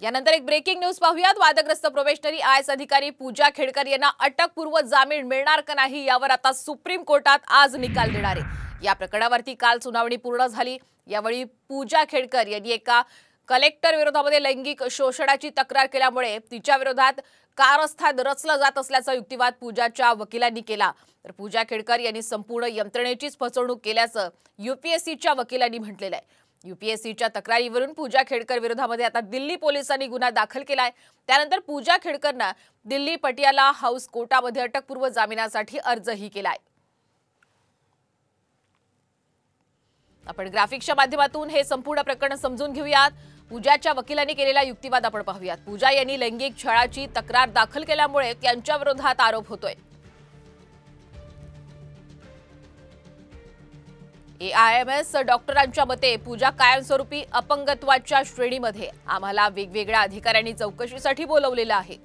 यानंतर एक breaking news पाहूयात। वादग्रस्त प्रोबेशनरी आयएस अधिकारी पूजा खेडकर यांना अटकपूर्व जामीन मिळणार का नाही यावर आता सुप्रीम कोर्टात आज निकाल देणार आहे। या प्रकरणावरती काल सुनावणी पूर्ण झाली। यावेळी पूजा खेडकर यांनी एका कलेक्टर विरोधामध्ये लैंगिक शोषणाची तक्रार केल्यामुळे तिच्या विरोधात कारस्थान रचलं जात असल्याचा युक्तिवाद पूजाच्या वकिलांनी केला। तर पूजा खेडकर यांनी संपूर्ण यंत्रणेचीच फसवणूक केल्याचं यूपीएससीच्या वकिलांनी म्हटलेलं आहे। यूपीएससीच्या तक्रारीवरून पूजा खेडकर विरोधामध्ये आता दिल्ली पोलिसांनी गुन्हा दाखल केलाय। त्यानंतर पूजा खेडकरनं दिल्ली पटियाला हाऊस कोर्टामध्ये अटकपूर्व जामिनासाठी अर्जही केलाय। आपण ग्राफिक्सच्या माध्यमातून हे संपूर्ण प्रकरण समजून घेऊयात। पूजाच्या वकिलांनी केलेला युक्तिवाद आपण पाहूयात। पूजा यांनी लैंगिक छळाची तक्रार दाखल केल्यामुळे त्यांच्या विरोधात आरोप होतोय। एआयएमएस डॉक्टरांच्या मते पूजा कायमस्वरूपी अपंगत्वाच्या श्रेणीमध्ये आम्हाला वेगवेगळ्या अधिकाऱ्यांनी चौकशीसाठी बोलवलेलं आहे,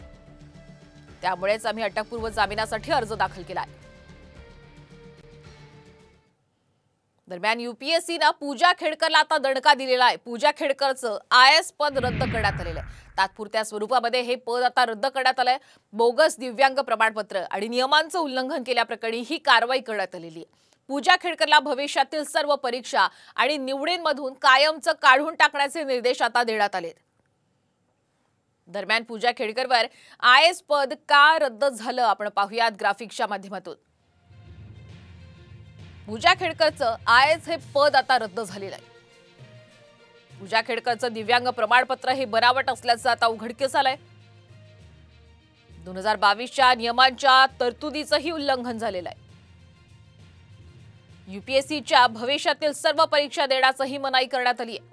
त्यामुळेच आम्ही अटकपूर्व जामिनासाठी अर्ज दाखल केला आहे। दरम्यान यूपीएससीने पूजा खेडकरला आता दणका दिलेला आहे। पूजा खेडकरचं आयएस पद रद्द करण्यात आलेलं आहे। तात्पुरत्या स्वरूपामध्ये हे पद आता रद्द करण्यात आलंय। बोगस दिव्यांग प्रमाणपत्र आणि नियमांचं उल्लंघन केल्याप्रकरणी ही कारवाई करण्यात आलेली आहे। पूजा खेडकरला भविष्यातील सर्व परीक्षा आणि निवडींमधून कायमचं काढून टाकण्याचे निर्देश आता देण्यात आलेत। दरम्यान पूजा खेडकरवर आयएस पद का रद्द झालं आपण पाहूयात ग्राफिक्सच्या माध्यमातून। पूजा खेडकरचं आयएस हे पद आता रद्द झालेलं आहे। पूजा खेडकरचं दिव्यांग प्रमाणपत्र हे बनावट असल्याचं आता उघडकीस आलंय। 2022च्या नियमांच्या तरतुदीचंही उल्लंघन झालेलं आहे। यूपीएससीच्या भविष्यातील सर्व परीक्षा देण्यासही मनाई करण्यात आली आहे।